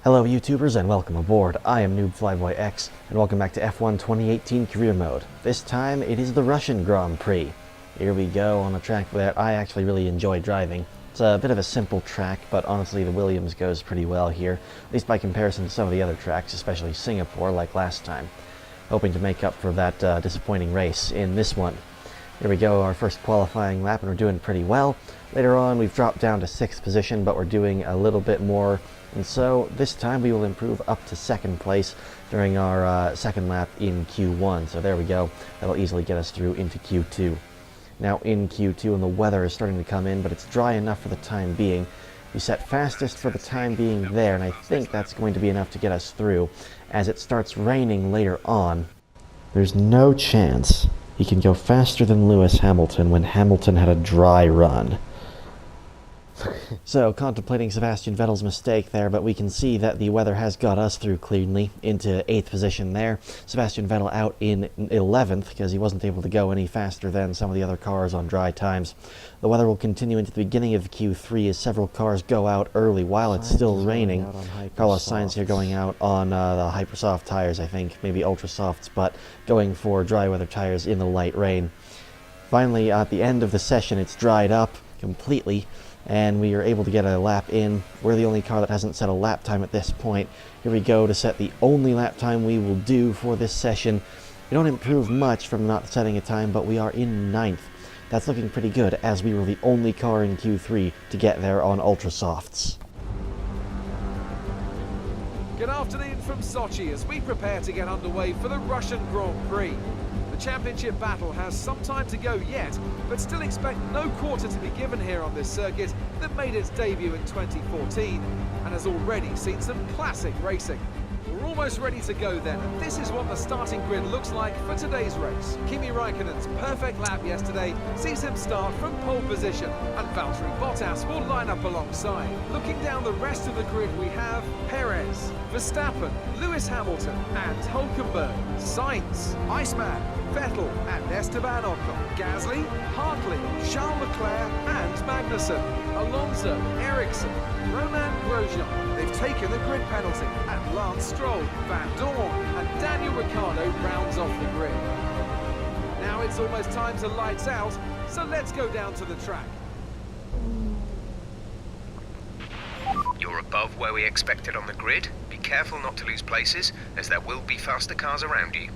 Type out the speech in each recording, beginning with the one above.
Hello YouTubers and welcome aboard. I am Noob Flyboy X and welcome back to F1 2018 Career Mode. This time it is the Russian Grand Prix. Here we go on a track that I actually really enjoy driving. It's a bit of a simple track, but honestly the Williams goes pretty well here, at least by comparison to some of the other tracks, especially Singapore like last time. Hoping to make up for that disappointing race in this one. Here we go, our first qualifying lap, and we're doing pretty well. Later on we've dropped down to 6th position, but we're doing a little bit more, and so this time we will improve up to 2nd place during our second lap in Q1. So there we go, that'll easily get us through into Q2. Now in Q2, and the weather is starting to come in, but it's dry enough for the time being. We set fastest for the time being there, and I think that's going to be enough to get us through. As it starts raining later on, there's no chance he can go faster than Lewis Hamilton when Hamilton had a dry run. So, contemplating Sebastian Vettel's mistake there, but we can see that the weather has got us through cleanly into 8th position there. Sebastian Vettel out in 11th because he wasn't able to go any faster than some of the other cars on dry times. The weather will continue into the beginning of Q3 as several cars go out early while it's still raining. Carlos Sainz here going out on the Hypersoft tires, I think, maybe Ultra Softs, but going for dry weather tires in the light rain. Finally, at the end of the session, it's dried up completely, and we are able to get a lap in. We're the only car that hasn't set a lap time at this point. Here we go to set the only lap time we will do for this session. We don't improve much from not setting a time, but we are in 9th. That's looking pretty good, as we were the only car in Q3 to get there on Ultra Softs. Good afternoon from Sochi as we prepare to get underway for the Russian Grand Prix. The championship battle has some time to go yet, but still expect no quarter to be given here on this circuit that made its debut in 2014 and has already seen some classic racing. We're almost ready to go then, and this is what the starting grid looks like for today's race. Kimi Raikkonen's perfect lap yesterday sees him start from pole position, and Valtteri Bottas will line up alongside. Looking down the rest of the grid, we have Perez, Verstappen, Lewis Hamilton and Hulkenberg, Sainz, Iceman, Vettel and Esteban Ocon, Gasly, Hartley, Charles Leclerc and Magnussen, Alonso, Ericsson, Romain Grosjean. They've taken the grid penalty, and Lance Stroll, Van Dorn and Daniel Ricciardo rounds off the grid. Now it's almost time to lights out, so let's go down to the track. You're above where we expected on the grid. Be careful not to lose places, as there will be faster cars around you.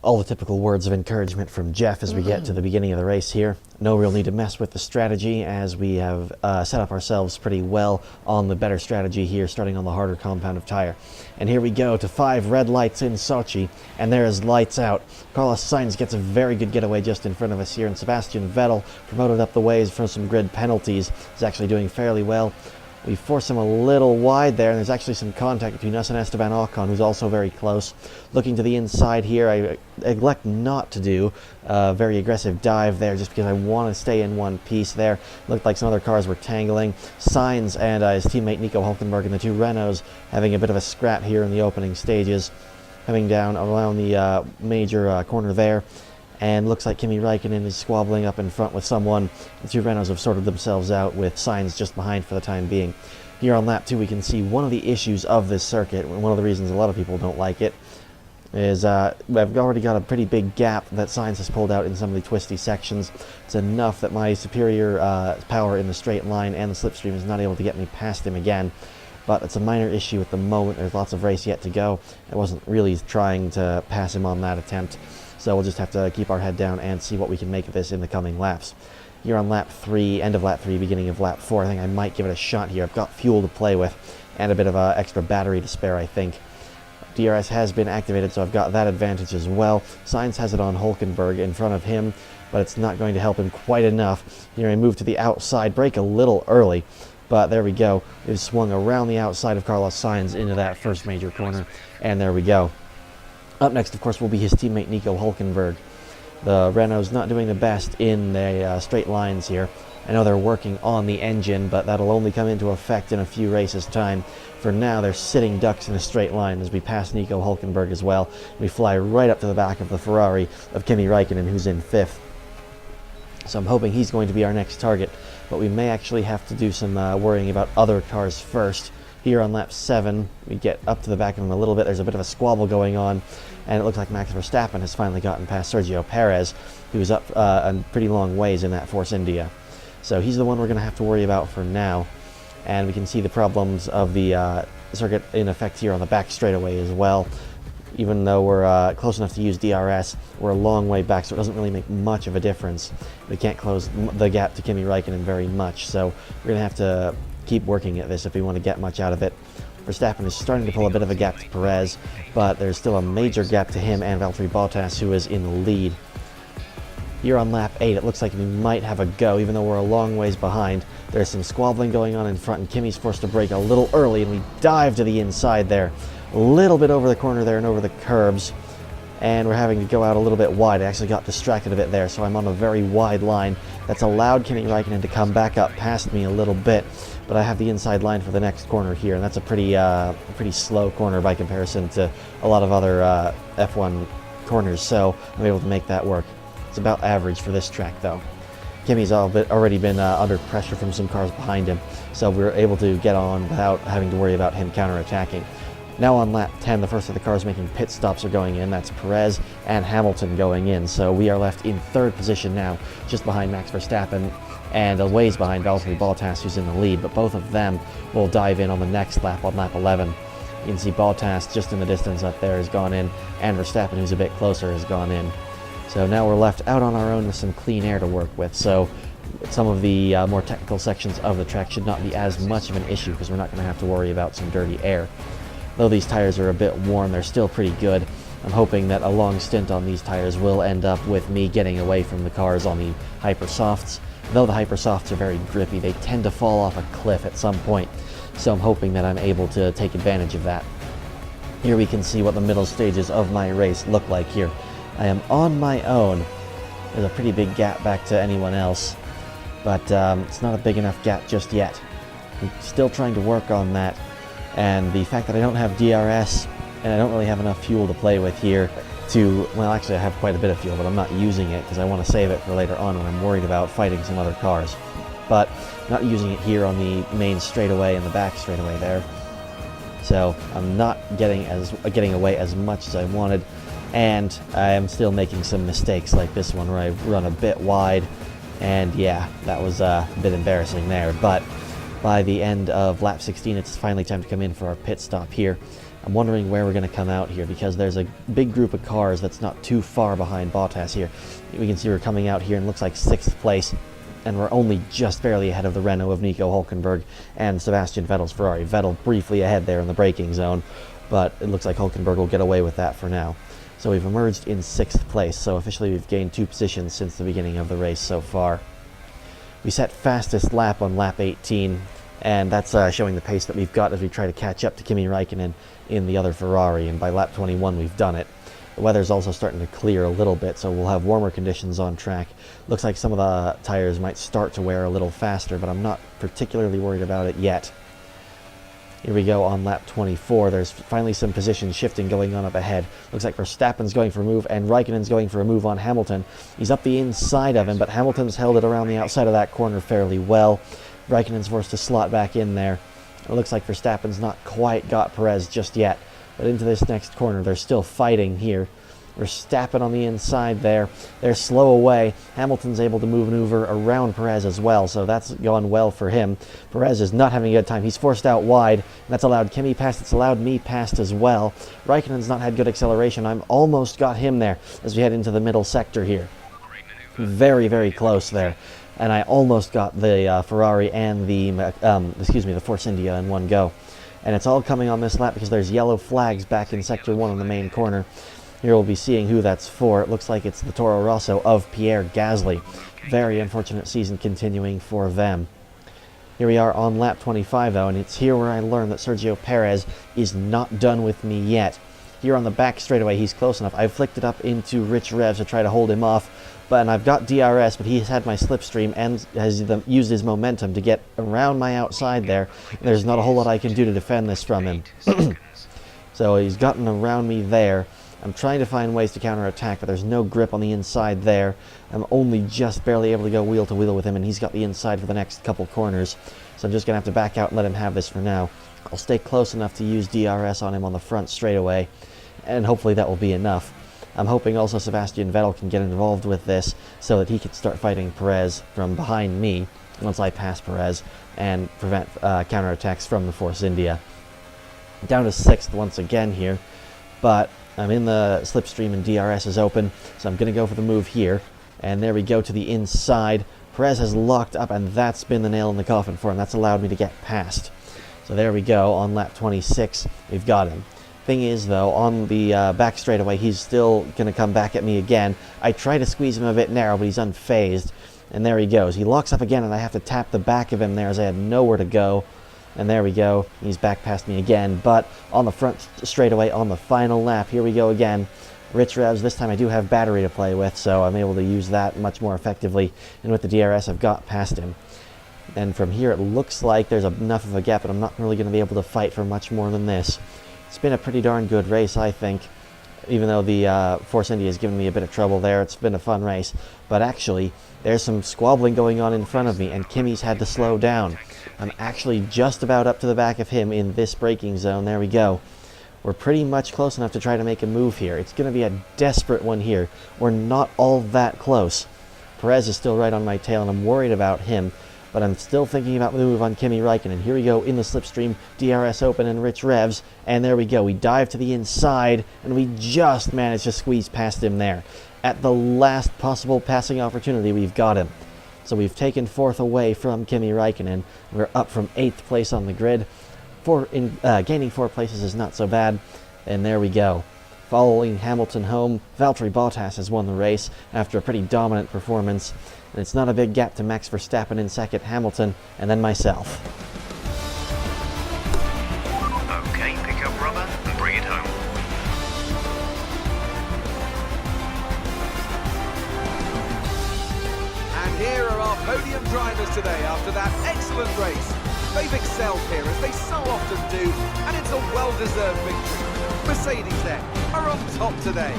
All the typical words of encouragement from Jeff as we get to the beginning of the race here. No real need to mess with the strategy, as we have set up ourselves pretty well on the better strategy here, starting on the harder compound of tire. And here we go to 5 red lights in Sochi, and there is lights out. Carlos Sainz gets a very good getaway just in front of us here, and Sebastian Vettel, promoted up the ways for some grid penalties, is actually doing fairly well. We force him a little wide there, and there's actually some contact between us and Esteban Ocon, who's also very close. Looking to the inside here, I elect not to do a very aggressive dive there, just because I want to stay in one piece there. Looked like some other cars were tangling. Sainz and his teammate Nico Hulkenberg and the 2 Renaults having a bit of a scrap here in the opening stages. Coming down around the major corner there. And looks like Kimi Raikkonen is squabbling up in front with someone. The 2 Renaults have sorted themselves out with Sainz just behind for the time being. Here on lap 2 we can see one of the issues of this circuit, and one of the reasons a lot of people don't like it, is we've already got a pretty big gap that Sainz has pulled out in some of the twisty sections. It's enough that my superior power in the straight line and the slipstream is not able to get me past him again. But it's a minor issue at the moment. There's lots of race yet to go. I wasn't really trying to pass him on that attempt. So we'll just have to keep our head down and see what we can make of this in the coming laps. Here on lap 3, end of lap 3, beginning of lap 4, I think I might give it a shot here. I've got fuel to play with and a bit of extra battery to spare, I think. DRS has been activated, so I've got that advantage as well. Sainz has it on Hulkenberg in front of him, but it's not going to help him quite enough. Here I move to the outside, brake a little early, but there we go. It swung around the outside of Carlos Sainz into that first major corner, and there we go. Up next, of course, will be his teammate Nico Hulkenberg. The Renault's not doing the best in the straight lines here. I know they're working on the engine, but that'll only come into effect in a few races' time. For now, they're sitting ducks in a straight line as we pass Nico Hulkenberg as well. We fly right up to the back of the Ferrari of Kimi Raikkonen, who's in 5th. So I'm hoping he's going to be our next target, but we may actually have to do some worrying about other cars first Here on lap 7, we get up to the back of him a little bit. There's a bit of a squabble going on, and it looks like Max Verstappen has finally gotten past Sergio Perez, who's up a pretty long ways in that Force India. So he's the one we're going to have to worry about for now. And we can see the problems of the circuit in effect here on the back straightaway as well. Even though we're close enough to use DRS, we're a long way back, so it doesn't really make much of a difference. We can't close the gap to Kimi Räikkönen very much, so we're going to have to keep working at this if we want to get much out of it. Verstappen is starting to pull a bit of a gap to Perez, but there's still a major gap to him and Valtteri Bottas, who is in the lead. Here on lap 8, it looks like we might have a go, even though we're a long ways behind. There's some squabbling going on in front, and Kimi's forced to brake a little early, and we dive to the inside there. A little bit over the corner there and over the curbs, and we're having to go out a little bit wide. I actually got distracted a bit there, so I'm on a very wide line. That's allowed Kimi Räikkönen to come back up past me a little bit, but I have the inside line for the next corner here, and that's a pretty slow corner by comparison to a lot of other F1 corners, so I'm able to make that work. It's about average for this track, though. Kimi's already been under pressure from some cars behind him, so we're able to get on without having to worry about him counterattacking. Now on lap 10, the first of the cars making pit stops are going in. That's Perez and Hamilton going in. So we are left in third position now, just behind Max Verstappen and a ways behind Valtteri Bottas, who's in the lead. But both of them will dive in on the next lap, on lap 11. You can see Bottas just in the distance up there has gone in, and Verstappen, who's a bit closer, has gone in. So now we're left out on our own with some clean air to work with. So some of the more technical sections of the track should not be as much of an issue, because we're not going to have to worry about some dirty air. Though these tires are a bit worn, they're still pretty good. I'm hoping that a long stint on these tires will end up with me getting away from the cars on the Hypersofts. Though the Hypersofts are very grippy, they tend to fall off a cliff at some point, so I'm hoping that I'm able to take advantage of that. Here we can see what the middle stages of my race look like here. I am on my own. There's a pretty big gap back to anyone else, but it's not a big enough gap just yet. I'm still trying to work on that. And the fact that I don't have DRS and I don't really have enough fuel to play with here well, actually I have quite a bit of fuel, but I'm not using it because I want to save it for later on when I'm worried about fighting some other cars. But not using it here on the main straightaway and the back straightaway there. So I'm not getting away as much as I wanted, and I am still making some mistakes like this one where I run a bit wide, and yeah, that was a bit embarrassing there. But by the end of lap 16, it's finally time to come in for our pit stop here. I'm wondering where we're going to come out here, because there's a big group of cars that's not too far behind Bottas here. We can see we're coming out here and looks like 6th place, and we're only just barely ahead of the Renault of Nico Hülkenberg and Sebastian Vettel's Ferrari. Vettel briefly ahead there in the braking zone, but it looks like Hülkenberg will get away with that for now. So we've emerged in 6th place, so officially we've gained 2 positions since the beginning of the race so far. We set fastest lap on lap 18, and that's showing the pace that we've got as we try to catch up to Kimi Räikkönen in the other Ferrari, and by lap 21 we've done it. The weather's also starting to clear a little bit, so we'll have warmer conditions on track. Looks like some of the tires might start to wear a little faster, but I'm not particularly worried about it yet. Here we go on lap 24. There's finally some position shifting going on up ahead. Looks like Verstappen's going for a move, and Raikkonen's going for a move on Hamilton. He's up the inside of him, but Hamilton's held it around the outside of that corner fairly well. Raikkonen's forced to slot back in there. It looks like Verstappen's not quite got Perez just yet, but into this next corner, they're still fighting here. Verstappen on the inside there. They're slow away. Hamilton's able to maneuver around Perez as well, so that's gone well for him. Perez is not having a good time. He's forced out wide. That's allowed Kimi past. It's allowed me past as well. Raikkonen's not had good acceleration. I'm almost got him there as we head into the middle sector here. Very, very close there. And I almost got the Ferrari and the Force India in one go. And it's all coming on this lap because there's yellow flags back in Sector 1 on the main corner. Here we'll be seeing who that's for. It looks like it's the Toro Rosso of Pierre Gasly. Very unfortunate season continuing for them. Here we are on lap 25 though, and it's here where I learned that Sergio Perez is not done with me yet. Here on the back straightaway, he's close enough. I've flicked it up into rich revs to try to hold him off, and I've got DRS, but he's had my slipstream and has used his momentum to get around my outside there. There's not a whole lot I can do to defend this from him. So he's gotten around me there. I'm trying to find ways to counterattack, but there's no grip on the inside there. I'm only just barely able to go wheel to wheel with him, and he's got the inside for the next couple corners. So I'm just going to have to back out and let him have this for now. I'll stay close enough to use DRS on him on the front straight away, and hopefully that will be enough. I'm hoping also Sebastian Vettel can get involved with this so that he can start fighting Perez from behind me once I pass Perez and prevent counterattacks from the Force India. Down to 6th once again here, but I'm in the slipstream and DRS is open, so I'm going to go for the move here. And there we go to the inside. Perez has locked up, and that's been the nail in the coffin for him. That's allowed me to get past. So there we go, on lap 26, we've got him. Thing is, though, on the back straightaway, he's still going to come back at me again. I try to squeeze him a bit narrow, but he's unfazed. And there he goes. He locks up again, and I have to tap the back of him there as I had nowhere to go. And there we go. He's back past me again. But on the front straightaway, on the final lap, here we go again. Rich revs. This time I do have battery to play with, so I'm able to use that much more effectively. And with the DRS, I've got past him. And from here, it looks like there's enough of a gap, but I'm not really going to be able to fight for much more than this. It's been a pretty darn good race, I think. Even though the Force India has given me a bit of trouble there, it's been a fun race. But actually, there's some squabbling going on in front of me, and Kimi's had to slow down. I'm actually just about up to the back of him in this braking zone. There we go. We're pretty much close enough to try to make a move here. It's going to be a desperate one here. We're not all that close. Perez is still right on my tail, and I'm worried about him. But I'm still thinking about the move on Kimi Räikkönen. Here we go in the slipstream, DRS open and rich revs. And there we go. We dive to the inside, and we just managed to squeeze past him there. At the last possible passing opportunity, we've got him. So we've taken 4th away from Kimi Räikkönen. We're up from 8th place on the grid. Gaining 4 places is not so bad. And there we go. Following Hamilton home, Valtteri Bottas has won the race after a pretty dominant performance. And it's not a big gap to Max Verstappen in 2nd, Hamilton, and then myself. Okay, pick up rubber and bring it home. And here are our podium drivers today after that excellent race. They've excelled here, as they so often do, and it's a well-deserved victory. Mercedes, then, are on top today.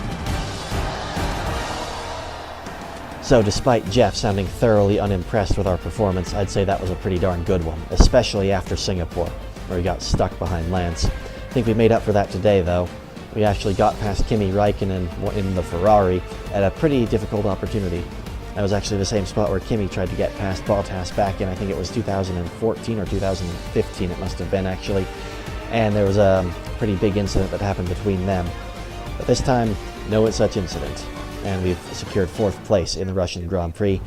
So despite Jeff sounding thoroughly unimpressed with our performance, I'd say that was a pretty darn good one, especially after Singapore, where he got stuck behind Lance. I think we made up for that today, though. We actually got past Kimi Räikkönen in the Ferrari at a pretty difficult opportunity. That was actually the same spot where Kimi tried to get past Bottas back in, I think it was 2014 or 2015 it must have been actually. And there was a pretty big incident that happened between them. But this time, no such incident. And we've secured 4th place in the Russian Grand Prix.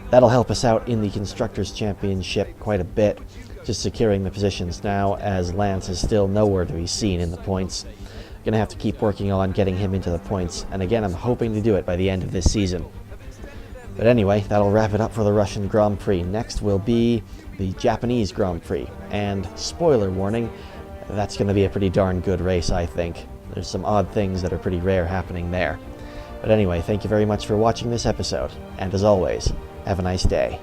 That'll help us out in the Constructors' Championship quite a bit, just securing the positions now, as Lance is still nowhere to be seen in the points. Gonna have to keep working on getting him into the points, and again, I'm hoping to do it by the end of this season. But anyway, that'll wrap it up for the Russian Grand Prix. Next will be the Japanese Grand Prix, and spoiler warning, that's gonna be a pretty darn good race, I think. There's some odd things that are pretty rare happening there. But anyway, thank you very much for watching this episode, and as always, have a nice day.